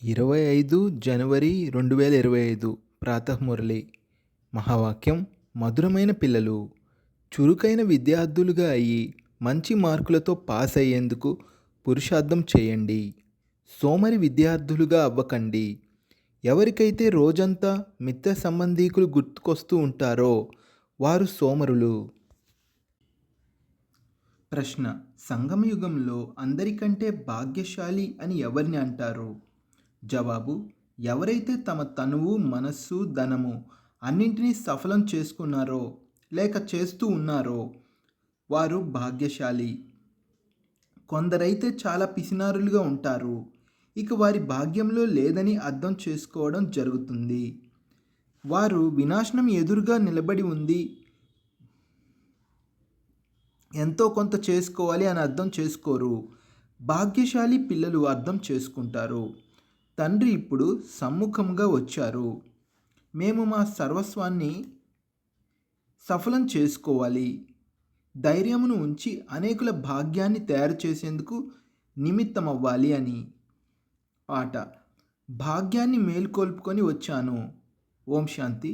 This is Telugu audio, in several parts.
25 జనవరి 2025 ప్రాతఃమురళి. మహావాక్యం: మధురమైన పిల్లలు చురుకైన విద్యార్థులుగా అయ్యి మంచి మార్కులతో పాస్ అయ్యేందుకు పురుషార్థం చేయండి. సోమరి విద్యార్థులుగా అవ్వకండి. ఎవరికైతే రోజంతా మిత్ర సంబంధీకులు గుర్తుకొస్తూ ఉంటారో వారు సోమరులు. ప్రశ్న: సంగమయుగంలో అందరికంటే భాగ్యశాలి అని ఎవరిని అంటారు? జవాబు: ఎవరైతే తమ తనువు, మనస్సు, ధనము అన్నింటినీ సఫలం చేసుకున్నారో లేక చేస్తూ ఉన్నారో వారు భాగ్యశాలి. కొందరైతే చాలా పిసినారులుగా ఉంటారు. ఇక వారి భాగ్యంలో లేదని అర్థం చేసుకోవడం జరుగుతుంది. వారు వినాశనం ఎదురుగా నిలబడి ఉంది, ఎంతో కొంత చేసుకోవాలి అని అర్థం చేసుకోరు. భాగ్యశాలి పిల్లలు అర్థం చేసుకుంటారు. తండ్రి ఇప్పుడు సమ్ముఖంగా వచ్చారు. మేము మా సర్వస్వాన్ని సఫలం చేసుకోవాలి. ధైర్యమును ఉంచి అనేకుల భాగ్యాన్ని తయారు చేసేందుకు నిమిత్తమవ్వాలి అని. పాట: భాగ్యాన్ని మేల్కొల్పుకొని వచ్చాను. ఓం శాంతి.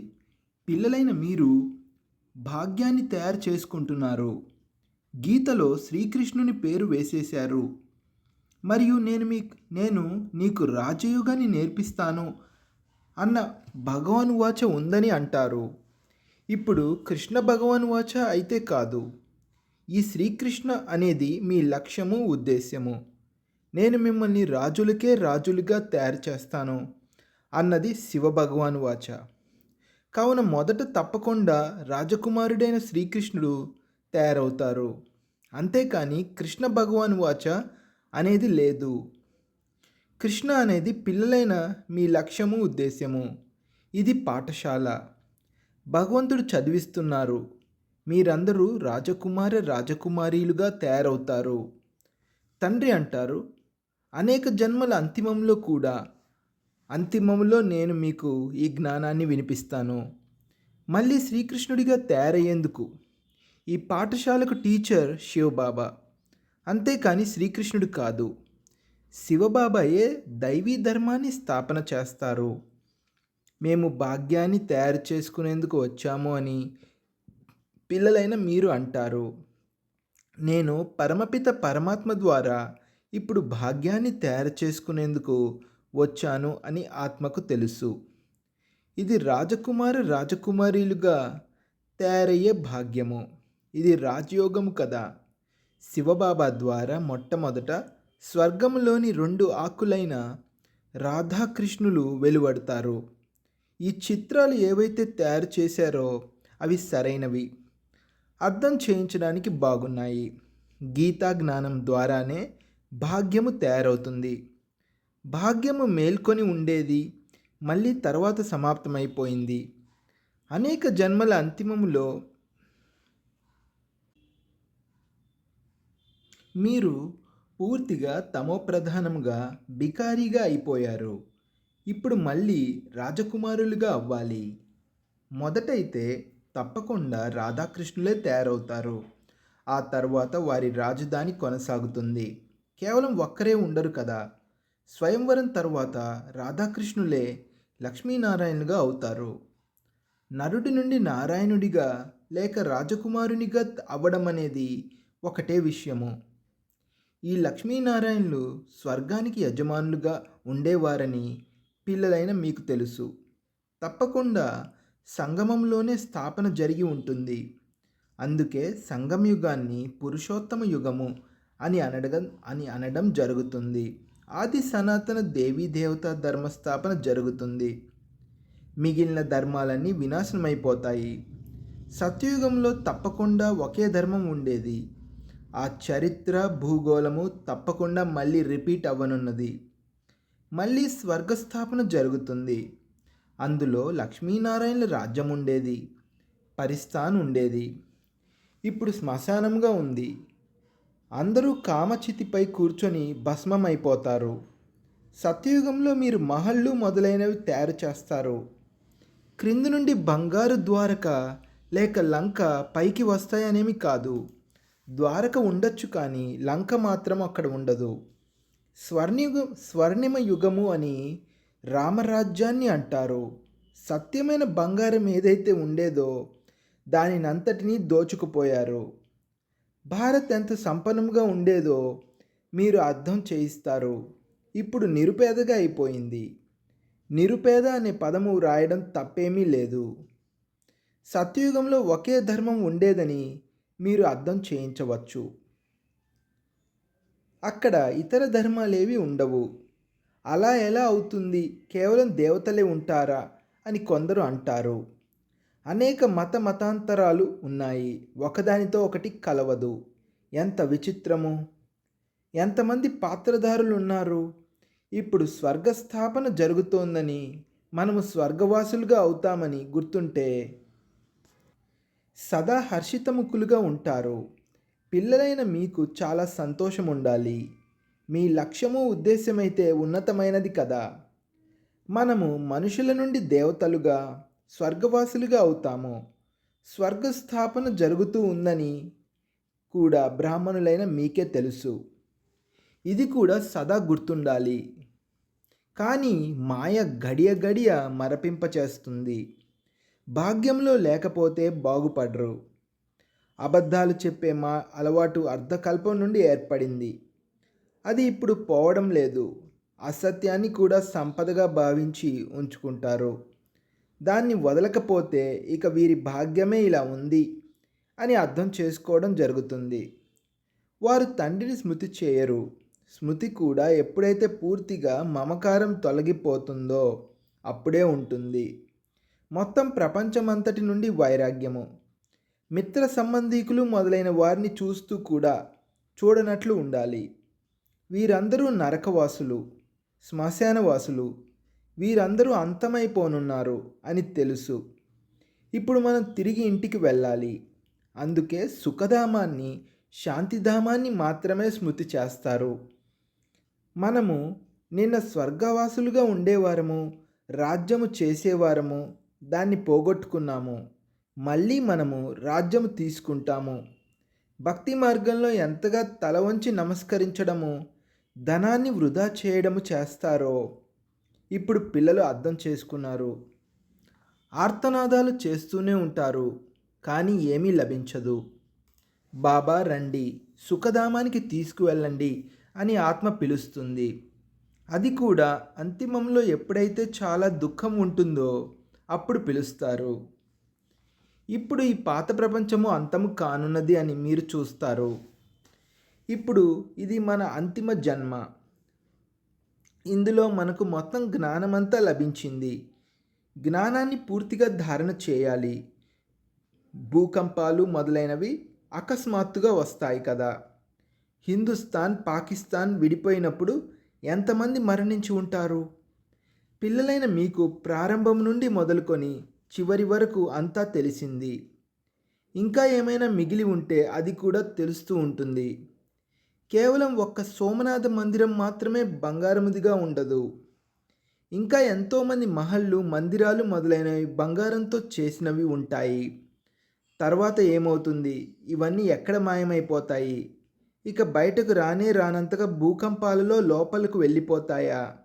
పిల్లలైన మీరు భాగ్యాన్ని తయారు చేసుకుంటున్నారు. గీతలో శ్రీకృష్ణుని పేరు వేసేశారు. మరియు నేను నీకు రాజయోగాన్ని నేర్పిస్తాను అన్న భగవానువాచ ఉందని అంటారు. ఇప్పుడు కృష్ణ భగవానువాచ అయితే కాదు. ఈ శ్రీకృష్ణ అనేది మీ లక్ష్యము, ఉద్దేశ్యము. నేను మిమ్మల్ని రాజులకే రాజులుగా తయారు చేస్తాను అన్నది శివ భగవానువాచ. కావున మొదట తప్పకుండా రాజకుమారుడైన శ్రీకృష్ణుడు తయారవుతారు. అంతేకాని కృష్ణ భగవానువాచ అనేది లేదు. కృష్ణ అనేది పిల్లలైన మీ లక్ష్యము, ఉద్దేశ్యము. ఇది పాఠశాల. భగవంతుడు చదివిస్తున్నారు. మీరందరూ రాజకుమారీలుగా తయారవుతారు. తండ్రి అంటారు, అనేక జన్మల అంతిమంలో నేను మీకు ఈ జ్ఞానాన్ని వినిపిస్తాను. మళ్ళీ శ్రీకృష్ణుడిగా తయారయ్యేందుకు ఈ పాఠశాలకు టీచర్ శివబాబా. అంతేకాని శ్రీకృష్ణుడు కాదు. శివబాబాయే దైవీ ధర్మాన్ని స్థాపన చేస్తారు. మేము భాగ్యాన్ని తయారు చేసుకునేందుకు వచ్చాము అని పిల్లలైన మీరు అంటారు. నేను పరమపిత పరమాత్మ ద్వారా ఇప్పుడు భాగ్యాన్ని తయారు చేసుకునేందుకు వచ్చాను అని ఆత్మకు తెలుసు. ఇది రాజకుమారీలుగా తయారయ్యే భాగ్యము. ఇది రాజయోగము కదా. శివబాబా ద్వారా మొట్టమొదట స్వర్గంలోని 2 ఆకులైన రాధాకృష్ణులు వెలువడతారు. ఈ చిత్రాలు ఏవైతే తయారు చేశారో అవి సరైనవి, అర్థం చేయించడానికి బాగున్నాయి. గీతా జ్ఞానం ద్వారానే భాగ్యము తయారవుతుంది. భాగ్యము మేల్కొని ఉండేది, మళ్ళీ తర్వాత సమాప్తమైపోయింది. అనేక జన్మల అంతిమములో మీరు పూర్తిగా తమోప్రధానంగా బికారీగా అయిపోయారు. ఇప్పుడు మళ్ళీ రాజకుమారులుగా అవ్వాలి. మొదటైతే తప్పకుండా రాధాకృష్ణులే తయారవుతారు. ఆ తర్వాత వారి రాజధాని కొనసాగుతుంది. కేవలం ఒక్కరే ఉండరు కదా. స్వయంవరం తర్వాత రాధాకృష్ణులే లక్ష్మీనారాయణులుగా అవుతారు. నరుడి నుండి నారాయణుడిగా లేక రాజకుమారునిగా అవ్వడం అనేది ఒకటే విషయము. ఈ లక్ష్మీనారాయణులు స్వర్గానికి యజమానులుగా ఉండేవారని పిల్లలైన మీకు తెలుసు. తప్పకుండా సంగమంలోనే స్థాపన జరిగి ఉంటుంది. అందుకే సంగమయుగాన్ని పురుషోత్తమ యుగము అని అనడం జరుగుతుంది. ఆది సనాతన దేవీ దేవతా ధర్మస్థాపన జరుగుతుంది. మిగిలిన ధర్మాలన్నీ వినాశనమైపోతాయి. సత్యయుగంలో తప్పకుండా ఒకే ధర్మం ఉండేది. ఆ చరిత్ర, భూగోళము తప్పకుండా మళ్ళీ రిపీట్ అవ్వనున్నది. మళ్ళీ స్వర్గస్థాపన జరుగుతుంది. అందులో లక్ష్మీనారాయణుల రాజ్యం ఉండేది, పరిస్థాన్ ఉండేది. ఇప్పుడు శ్మశానంగా ఉంది. అందరూ కామచితిపై కూర్చొని భస్మమైపోతారు. సత్యయుగంలో మీరు మహళ్ళు మొదలైనవి తయారు చేస్తారు. క్రింది నుండి బంగారు ద్వారక లేక లంక పైకి వస్తాయనేమి కాదు. ద్వారక ఉండొచ్చు కానీ లంక మాత్రం అక్కడ ఉండదు. స్వర్ణిమ యుగము అని రామరాజ్యాన్ని అంటారు. సత్యమైన బంగారం ఏదైతే ఉండేదో దానినంతటినీ దోచుకుపోయారు. భారత్ ఎంత సంపన్నంగా ఉండేదో మీరు అర్థం చేయిస్తారు. ఇప్పుడు నిరుపేదగా అయిపోయింది. నిరుపేద అనే పదము రాయడం తప్పేమీ లేదు. సత్యయుగంలో ఒకే ధర్మం ఉండేదని మీరు అర్థం చేయించవచ్చు. అక్కడ ఇతర ధర్మాలేవి ఉండవు. అలా ఎలా అవుతుంది? కేవలం దేవతలే ఉంటారా అని కొందరు అంటారు. అనేక మతాంతరాలు ఉన్నాయి. ఒకదానితో ఒకటి కలవదు. ఎంత విచిత్రము! ఎంతమంది పాత్రధారులు ఉన్నారు? ఇప్పుడు స్వర్గస్థాపన జరుగుతోందని మనము స్వర్గవాసులుగా అవుతామని గుర్తుంటే సదా హర్షితముఖులుగా ఉంటారు. పిల్లలైన మీకు చాలా సంతోషం ఉండాలి. మీ లక్ష్యము ఉద్దేశమైతే ఉన్నతమైనది కదా. మనము మనుషుల నుండి దేవతలుగా స్వర్గవాసులుగా అవుతాము. స్వర్గస్థాపన జరుగుతూ ఉందని కూడా బ్రాహ్మణులైన మీకే తెలుసు. ఇది కూడా సదా గుర్తుండాలి. కానీ మాయ గడియ గడియ మరపింపచేస్తుంది. భాగ్యంలో లేకపోతే బాగుపడరు. అబద్ధాలు చెప్పే మా అలవాటు అర్ధకల్పం నుండి ఏర్పడింది. అది ఇప్పుడు పోవడం లేదు. అసత్యాన్ని కూడా సంపదగా భావించి ఉంచుకుంటారు. దాన్ని వదలకపోతే ఇక వీరి భాగ్యమే ఇలా ఉంది అని అర్థం చేసుకోవడం జరుగుతుంది. వారు తండ్రిని స్మృతి చేయరు. స్మృతి కూడా ఎప్పుడైతే పూర్తిగా మమకారం తొలగిపోతుందో అప్పుడే ఉంటుంది. మొత్తం ప్రపంచమంతటి నుండి వైరాగ్యము. మిత్ర సంబంధీకులు మొదలైన వారిని చూస్తూ కూడా చూడనట్లు ఉండాలి. వీరందరూ నరకవాసులు, శ్మశానవాసులు. వీరందరూ అంతమైపోనున్నారు అని తెలుసు. ఇప్పుడు మనం తిరిగి ఇంటికి వెళ్ళాలి. అందుకే సుఖధామాన్ని, శాంతిధామాన్ని మాత్రమే స్మృతి చేస్తారు. మనము నిన్న స్వర్గవాసులుగా ఉండేవారము, రాజ్యము చేసేవారము, దాన్ని పోగొట్టుకున్నాము. మళ్ళీ మనము రాజ్యము తీసుకుంటాము. భక్తి మార్గంలో ఎంతగా తల వంచి నమస్కరించడము, ధనాన్ని వృధా చేయడము చేస్తారో ఇప్పుడు పిల్లలు అర్థం చేసుకున్నారు. ఆర్తనాదాలు చేస్తూనే ఉంటారు, కానీ ఏమీ లభించదు. బాబా రండి, సుఖధామానికి తీసుకువెళ్ళండి అని ఆత్మ పిలుస్తుంది. అది కూడా అంతిమంలో ఎప్పుడైతే చాలా దుఃఖం ఉంటుందో అప్పుడు పిలుస్తారు. ఇప్పుడు ఈ పాత ప్రపంచము అంతము కానున్నది అని మీరు చూస్తారు. ఇప్పుడు ఇది మన అంతిమ జన్మ. ఇందులో మనకు మొత్తం జ్ఞానమంతా లభించింది. జ్ఞానాన్ని పూర్తిగా ధారణ చేయాలి. భూకంపాలు మొదలైనవి అకస్మాత్తుగా వస్తాయి కదా. హిందుస్థాన్, పాకిస్తాన్ విడిపోయినప్పుడు ఎంతమంది మరణించి ఉంటారు? పిల్లలైన మీకు ప్రారంభం నుండి మొదలుకొని చివరి వరకు అంతా తెలిసింది. ఇంకా ఏమైనా మిగిలి ఉంటే అది కూడా తెలుస్తూ ఉంటుంది. కేవలం ఒక్క సోమనాథ మందిరం మాత్రమే బంగారముదిగా ఉండదు. ఇంకా ఎంతోమంది మహళ్ళు, మందిరాలు మొదలైనవి బంగారంతో చేసినవి ఉంటాయి. తర్వాత ఏమవుతుంది? ఇవన్నీ ఎక్కడ మాయమైపోతాయి? ఇక బయటకు రానంతగా భూకంపాలలో లోపలకు వెళ్ళిపోతాయా?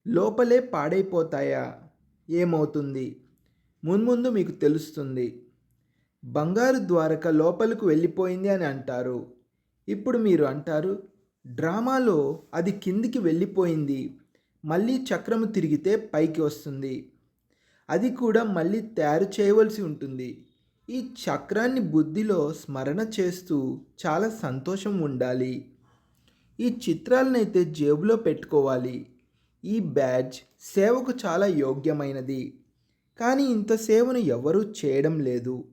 లోపలే పాడైపోతాయా? ఏమవుతుంది? మున్ముందు మీకు తెలుస్తుంది. బంగారు ద్వారక లోపలకు వెళ్ళిపోయింది అని అంటారు. ఇప్పుడు మీరు అంటారు, డ్రామాలో అది కిందికి వెళ్ళిపోయింది, మళ్ళీ చక్రము తిరిగితే పైకి వస్తుంది. అది కూడా మళ్ళీ తయారు చేయవలసి ఉంటుంది. ఈ చక్రాన్ని బుద్ధిలో స్మరణ చేస్తూ చాలా సంతోషం ఉండాలి. ఈ చిత్రాలనైతే జేబులో పెట్టుకోవాలి. ఈ బ్యాడ్జ్ సేవకు చాలా యోగ్యమైనది. కానీ ఇంత సేవను ఎవరూ చేయడం లేదు.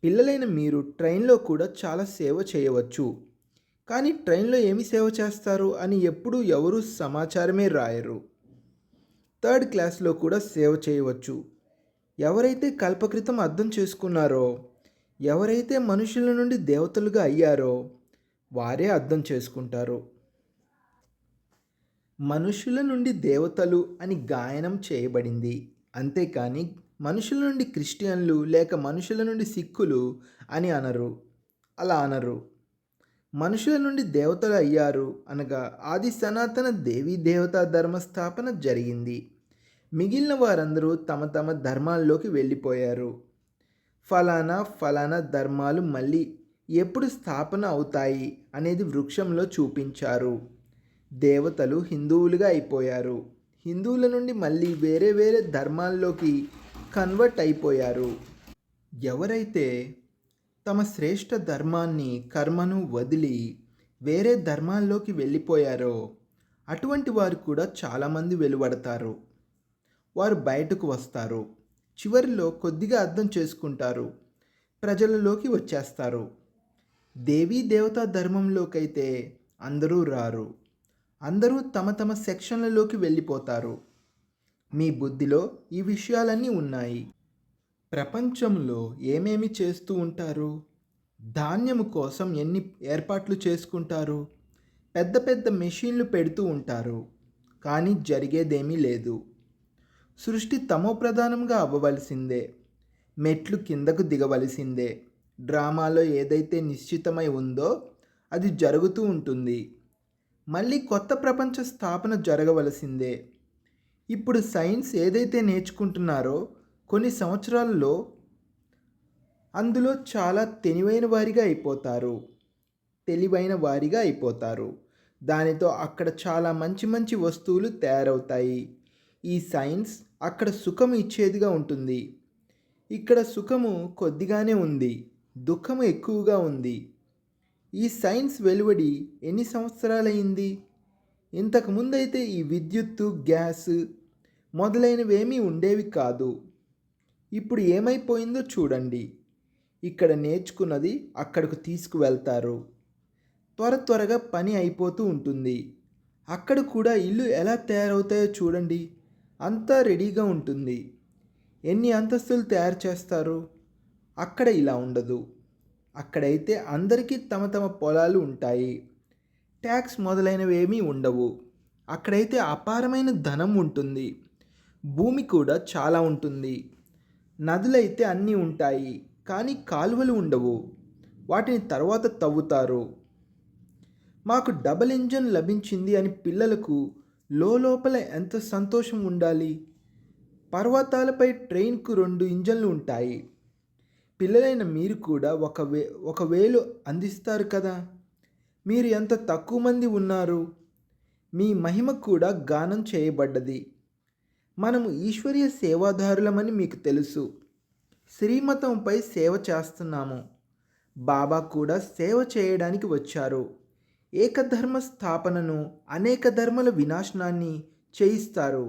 పిల్లలైన మీరు ట్రైన్లో కూడా చాలా సేవ చేయవచ్చు. కానీ ట్రైన్లో ఏమి సేవ చేస్తారు అని ఎప్పుడూ ఎవరూ సమాచారమే రాయరు. 3rd క్లాస్లో కూడా సేవ చేయవచ్చు. ఎవరైతే కల్పకృతం అర్థం చేసుకున్నారో, ఎవరైతే మనుషుల నుండి దేవతలుగా అయ్యారో వారే అర్థం చేసుకుంటారు. మనుషుల నుండి దేవతలు అని గాయనం చేయబడింది. అంతేకాని మనుషుల నుండి క్రిస్టియన్లు లేక మనుషుల నుండి సిక్కులు అని అనరు. అలా అనరు. మనుషుల నుండి దేవతలు అయ్యారు అనగా ఆది సనాతన దేవీ దేవతా ధర్మస్థాపన జరిగింది. మిగిలిన వారందరూ తమ తమ ధర్మాల్లోకి వెళ్ళిపోయారు. ఫలానా ఫలానా ధర్మాలు మళ్ళీ ఎప్పుడు స్థాపన అవుతాయి అనేది వృక్షంలో చూపించారు. దేవతలు హిందువులుగా అయిపోయారు. హిందువుల నుండి మళ్ళీ వేరే వేరే ధర్మాల్లోకి కన్వర్ట్ అయిపోయారు. ఎవరైతే తమ శ్రేష్ఠ ధర్మాన్ని కర్మను వదిలి వేరే ధర్మాల్లోకి వెళ్ళిపోయారో అటువంటి వారు కూడా చాలామంది వెలువడతారు. వారు బయటకు వస్తారు. చివరిలో కొద్దిగా అర్థం చేసుకుంటారు. ప్రజలలోకి వచ్చేస్తారు. దేవీ దేవతా ధర్మంలోకైతే అందరూ రారు. అందరూ తమ తమ సెక్షన్లలోకి వెళ్ళిపోతారు. మీ బుద్ధిలో ఈ విషయాలన్నీ ఉన్నాయి. ప్రపంచంలో ఏమేమి చేస్తూ ఉంటారు? ధాన్యము కోసం ఎన్ని ఏర్పాట్లు చేసుకుంటారు? పెద్ద పెద్ద మెషిన్లు పెడుతూ ఉంటారు. కానీ జరిగేదేమీ లేదు. సృష్టి తమోప్రధానంగా అవ్వవలసిందే. మెట్లు కిందకు దిగవలసిందే. డ్రామాలో ఏదైతే నిశ్చితమై ఉందో అది జరుగుతూ ఉంటుంది. మళ్ళీ కొత్త ప్రపంచ స్థాపన జరగవలసిందే. ఇప్పుడు సైన్స్ ఏదైతే నేర్చుకుంటున్నారో కొన్ని సంవత్సరాలలో అందులో చాలా తెలివైన వారిగా అయిపోతారు. దానితో అక్కడ చాలా మంచి మంచి వస్తువులు తయారవుతాయి. ఈ సైన్స్ అక్కడ సుఖం ఇచ్చేదిగా ఉంటుంది. ఇక్కడ సుఖము కొద్దిగానే ఉంది, దుఃఖము ఎక్కువగా ఉంది. ఈ సైన్స్ వెలువడి ఎన్ని సంవత్సరాలైంది? ఇంతకుముందైతే ఈ విద్యుత్తు, గ్యాస్ మొదలైనవేమీ ఉండేవి కాదు. ఇప్పుడు ఏమైపోయిందో చూడండి. ఇక్కడ నేర్చుకున్నది అక్కడకు తీసుకువెళ్తారు. త్వరగా పని అయిపోతూ ఉంటుంది. అక్కడ కూడా ఇల్లు ఎలా తయారవుతాయో చూడండి. అంతా రెడీగా ఉంటుంది. ఎన్ని అంతస్తులు తయారు చేస్తారు? అక్కడ ఇలా ఉండదు. అక్కడైతే అందరికీ తమ తమ పొలాలు ఉంటాయి. ట్యాక్స్ మొదలైనవి ఏమీ ఉండవు. అక్కడైతే అపారమైన ధనం ఉంటుంది. భూమి కూడా చాలా ఉంటుంది. నదులైతే అన్నీ ఉంటాయి, కానీ కాలువలు ఉండవు. వాటిని తర్వాత తవ్వుతారు. మాకు డబల్ ఇంజన్ లభించింది అని పిల్లలకు లోపల ఎంత సంతోషం ఉండాలి. పర్వతాలపై ట్రైన్కు 2 ఇంజన్లు ఉంటాయి. పిల్లలైన మీరు కూడా ఒక వేలు అందిస్తారు కదా. మీరు ఎంత తక్కువ మంది ఉన్నారు. మీ మహిమ కూడా గానం చేయబడ్డది. మనము ఈశ్వరీయ సేవాదారులమని మీకు తెలుసు. శ్రీమతంపై సేవ చేస్తున్నాము. బాబా కూడా సేవ చేయడానికి వచ్చారు. ఏకధర్మ స్థాపనను, అనేక ధర్మాల వినాశనాన్ని చేయిస్తారు.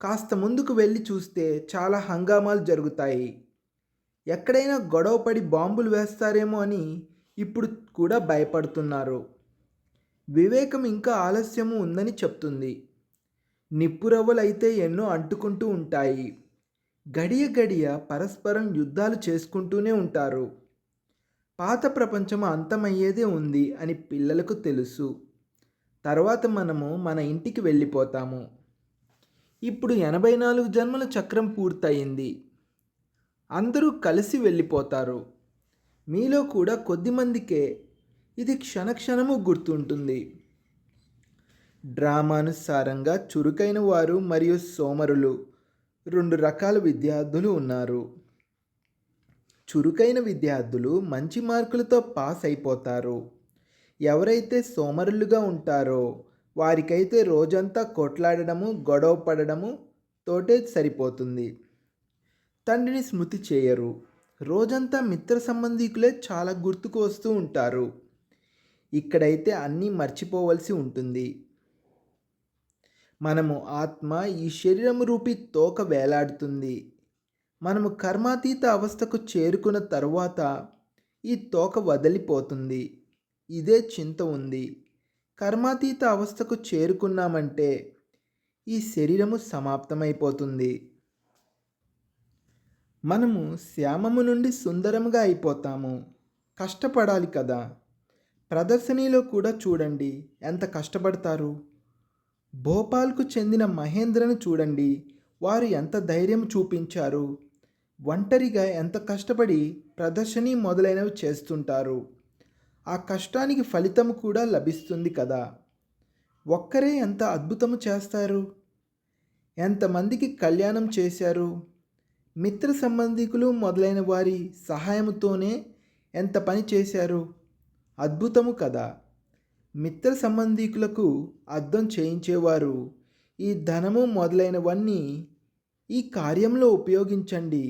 కాస్త ముందుకు వెళ్ళి చూస్తే చాలా హంగామాలు జరుగుతాయి. ఎక్కడైనా గొడవపడి బాంబులు వేస్తారేమో అని ఇప్పుడు కూడా భయపడుతున్నారు. వివేకం ఇంకా ఆలస్యము ఉందని చెప్తుంది. నిప్పురవ్వలైతే ఎన్నో అంటుకుంటూ ఉంటాయి. గడియ పరస్పరం యుద్ధాలు చేసుకుంటూనే ఉంటారు. పాత ప్రపంచము అంతమయ్యేదే ఉంది అని పిల్లలకు తెలుసు. తర్వాత మనము మన ఇంటికి వెళ్ళిపోతాము. ఇప్పుడు 84 జన్మల చక్రం పూర్తయింది. అందరూ కలిసి వెళ్ళిపోతారు. మీలో కూడా కొద్దిమందికే ఇది క్షణక్షణము గుర్తుంటుంది. డ్రామానుసారంగా చురుకైన వారు మరియు సోమరులు 2 రకాల విద్యార్థులు ఉన్నారు. చురుకైన విద్యార్థులు మంచి మార్కులతో పాస్ అయిపోతారు. ఎవరైతే సోమరులుగా ఉంటారో వారికైతే రోజంతా కొట్లాడడము, గొడవ పడడము తోటే సరిపోతుంది. తండ్రిని స్మృతి చేయరు. రోజంతా మిత్ర సంబంధీకులే చాలా గుర్తుకు వస్తూ ఉంటారు. ఇక్కడైతే అన్నీ మర్చిపోవలసి ఉంటుంది. మనము ఆత్మ ఈ శరీరము రూపీ తోక వేలాడుతుంది. మనము కర్మాతీత అవస్థకు చేరుకున్న తరువాత ఈ తోక వదిలిపోతుంది. ఇదే చింత ఉంది. కర్మాతీత అవస్థకు చేరుకున్నామంటే ఈ శరీరము సమాప్తమైపోతుంది. మనము శ్యామము నుండి సుందరముగా అయిపోతాము. కష్టపడాలి కదా. ప్రదర్శనలో కూడా చూడండి ఎంత కష్టపడతారు. భోపాల్కు చెందిన మహేంద్రను చూడండి, వారు ఎంత ధైర్యం చూపించారు. ఒంటరిగా ఎంత కష్టపడి ప్రదర్శని మొదలైనవి చేస్తుంటారు. ఆ కష్టానికి ఫలితం కూడా లభిస్తుంది కదా. ఒక్కరే ఎంత అద్భుతము చేస్తారు, ఎంతమందికి కళ్యాణం చేశారు, మిత్ర సంబంధికులు మొదలైన వారి సహాయముతోనే ఎంత పని చేశారు. అద్భుతము కదా. మిత్ర సంబంధికులకు అర్థం చేయించేవారు ఈ ధనము మొదలైనవన్నీ ఈ కార్యంలో ఉపయోగించండి.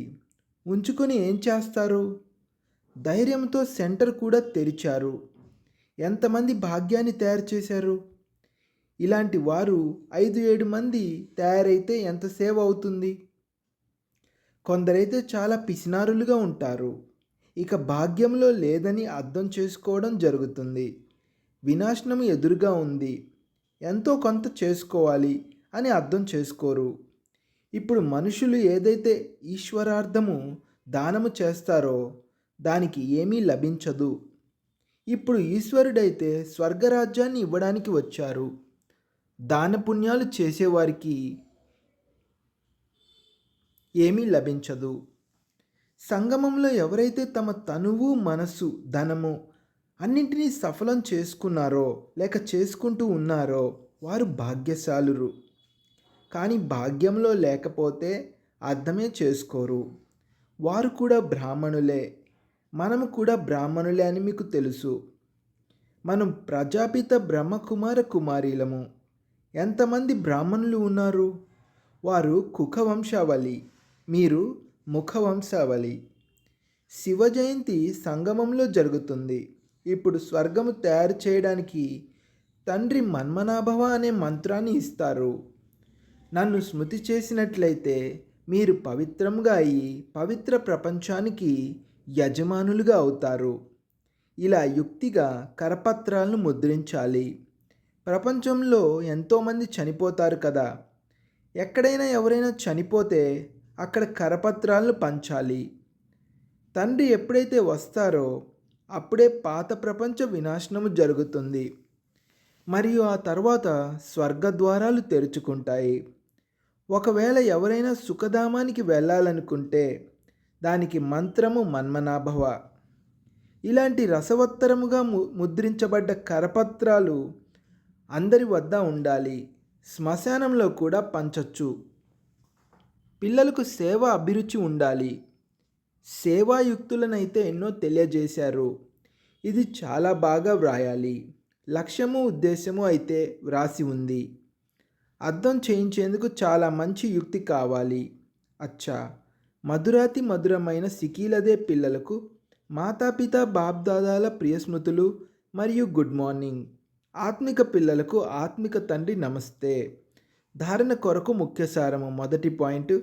ఉంచుకొని ఏం చేస్తారు? ధైర్యంతో సెంటర్ కూడా తెరిచారు. ఎంతమంది భాగ్యాన్ని తయారు చేశారు. ఇలాంటి వారు 5-7 మంది తయారైతే ఎంత సేవ అవుతుంది. కొందరైతే చాలా పిసినారులుగా ఉంటారు. ఇక భాగ్యంలో లేదని అర్థం చేసుకోవడం జరుగుతుంది. వినాశనం ఎదురుగా ఉంది, ఎంతో కొంత చేసుకోవాలి అని అర్థం చేసుకోరు. ఇప్పుడు మనుషులు ఏదైతే ఈశ్వరార్థము దానము చేస్తారో దానికి ఏమీ లభించదు. ఇప్పుడు ఈశ్వరుడైతే స్వర్గరాజ్యాన్ని ఇవ్వడానికి వచ్చారు. దాన పుణ్యాలు చేసేవారికి ఏమీ లభించదు. సంగమంలో ఎవరైతే తమ తనువు, మనస్సు, ధనము అన్నింటినీ సఫలం చేసుకున్నారో లేక చేసుకుంటూ ఉన్నారో వారు భాగ్యశాలురు. కానీ భాగ్యంలో లేకపోతే అర్థమే చేసుకోరు. వారు కూడా బ్రాహ్మణులే, మనము కూడా బ్రాహ్మణులే అని మీకు తెలుసు. మనం ప్రజాపిత బ్రహ్మకుమార కుమారీలము. ఎంతమంది బ్రాహ్మణులు ఉన్నారు? వారు కుఖవంశావళి, మీరు ముఖవంశావళి. శివ జయంతి సంగమంలో జరుగుతుంది. ఇప్పుడు స్వర్గము తయారు చేయడానికి తండ్రి మన్మనాభవ అనే మంత్రాన్ని ఇస్తారు. నన్ను స్మృతి చేసినట్లయితే మీరు పవిత్రంగా అయ్యి పవిత్ర ప్రపంచానికి యజమానులుగా అవుతారు. ఇలా యుక్తిగా కరపత్రాలను ముద్రించాలి. ప్రపంచంలో ఎంతోమంది చనిపోతారు కదా. ఎక్కడైనా ఎవరైనా చనిపోతే అక్కడ కరపత్రాలను పంచాలి. తండ్రి ఎప్పుడైతే వస్తారో అప్పుడే పాత ప్రపంచ వినాశనము జరుగుతుంది. మరియు ఆ తర్వాత స్వర్గద్వారాలు తెరుచుకుంటాయి. ఒకవేళ ఎవరైనా సుఖధామానికి వెళ్ళాలనుకుంటే దానికి మంత్రము మన్మనాభవ. ఇలాంటి రసవత్తరముగా ముద్రించబడ్డ కరపత్రాలు అందరి వద్ద ఉండాలి. శ్మశానంలో కూడా పంచచ్చు. పిల్లలకు సేవ అభిరుచి ఉండాలి. సేవాయుక్తులనైతే ఎన్నో తెలియజేశారు. ఇది చాలా బాగా వ్రాయాలి. లక్ష్యము, ఉద్దేశము అయితే వ్రాసి ఉంది. అర్థం చేయించేందుకు చాలా మంచి యుక్తి కావాలి. అచ్చా, మధురాతి మధురమైన సికీలదే పిల్లలకు మాతాపిత బాప్దాదాల ప్రియస్మృతులు మరియు గుడ్ మార్నింగ్. ఆత్మిక పిల్లలకు ఆత్మిక తండ్రి నమస్తే. ధారణ కొరకు ముఖ్య సారము. మొదటి పాయింట్,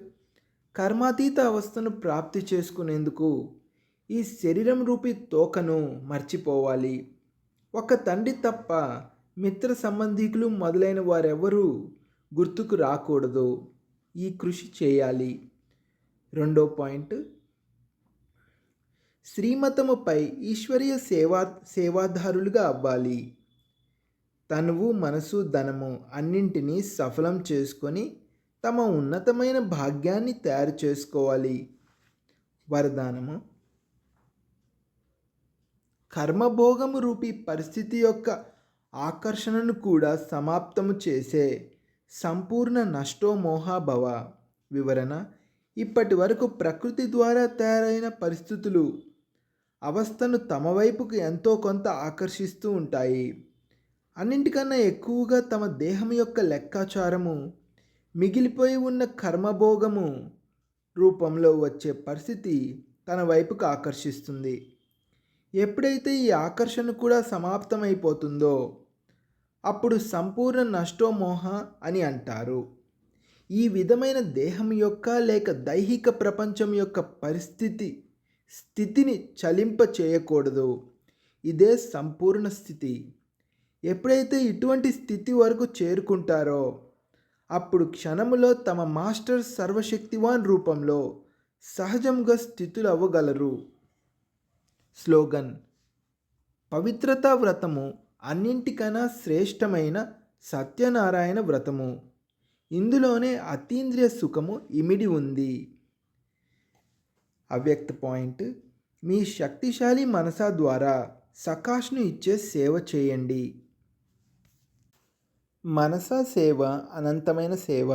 కర్మాతీత అవస్థను ప్రాప్తి చేసుకునేందుకు ఈ శరీరం రూపీ తోకను మర్చిపోవాలి. ఒక తండ్రి తప్ప మిత్ర సంబంధికులు మొదలైన వారెవరూ గుర్తుకు రాకూడదు. ఈ కృషి చేయాలి. రెండో పాయింట్, శ్రీమతముపై ఈశ్వరీయ సేవాదారులుగా అవ్వాలి. తనువు, మనసు, ధనము అన్నింటినీ సఫలం చేసుకొని తమ ఉన్నతమైన భాగ్యాన్ని తయారు చేసుకోవాలి. వరదానము, కర్మభోగము రూపీ పరిస్థితి యొక్క ఆకర్షణను కూడా సమాప్తము చేసే సంపూర్ణ నష్టోమోహాభవ. వివరణ, ఇప్పటి వరకు ప్రకృతి ద్వారా తయారైన పరిస్థితులు అవస్థను తమ వైపుకు ఎంతో కొంత ఆకర్షిస్తూ ఉంటాయి. అన్నింటికన్నా ఎక్కువగా తమ దేహం యొక్క లెక్కాచారము, మిగిలిపోయి ఉన్న కర్మభోగము రూపంలో వచ్చే పరిస్థితి తన వైపుకు ఆకర్షిస్తుంది. ఎప్పుడైతే ఈ ఆకర్షణ కూడా సమాప్తమైపోతుందో అప్పుడు సంపూర్ణ నష్టోమోహ అని అంటారు. ఈ విధమైన దేహం యొక్క లేక దైహిక ప్రపంచం యొక్క స్థితిని చలింప చేయకూడదు. ఇదే సంపూర్ణ స్థితి. ఎప్పుడైతే ఇటువంటి స్థితి వరకు చేరుకుంటారో అప్పుడు క్షణములో తమ మాస్టర్ సర్వశక్తివాన్ రూపంలో సహజంగా స్థితులు అవ్వగలరు. స్లోగన్, పవిత్రతా వ్రతము అన్నింటికన్నా శ్రేష్టమైన సత్యనారాయణ వ్రతము. ఇందులోనే అతీంద్రియ సుఖము ఇమిడి ఉంది. అవ్యక్త పాయింట్, మీ శక్తిశాలి మనసా ద్వారా సకాష్ను ఇచ్చే సేవ చేయండి. మనసా సేవ అనంతమైన సేవ.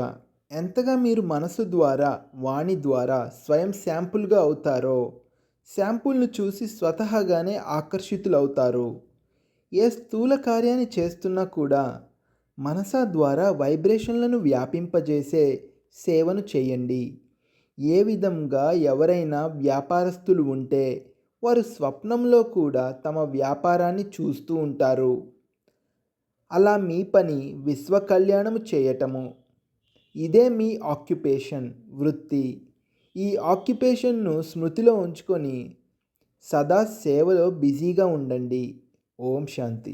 ఎంతగా మీరు మనసు ద్వారా, వాణి ద్వారా స్వయం శాంపుల్‌గా అవుతారో, శాంపుల్‌ను చూసి స్వతహాగానే ఆకర్షితులవుతారు. ఏ స్థూల కార్యాన్ని చేస్తున్నా కూడా మనసా ద్వారా వైబ్రేషన్లను వ్యాపింపజేసే సేవను చేయండి. ఏ విధంగా ఎవరైనా వ్యాపారస్తులు ఉంటే వారు స్వప్నంలో కూడా తమ వ్యాపారాన్ని చూస్తూ ఉంటారు. అలా మీ పని విశ్వ కళ్యాణము చేయటము. ఇదే మీ ఆక్యుపేషన్, వృత్తి. ఈ ఆక్యుపేషన్‌ను స్మృతిలో ఉంచుకొని సదా సేవలో బిజీగా ఉండండి. ఓం శాంతి.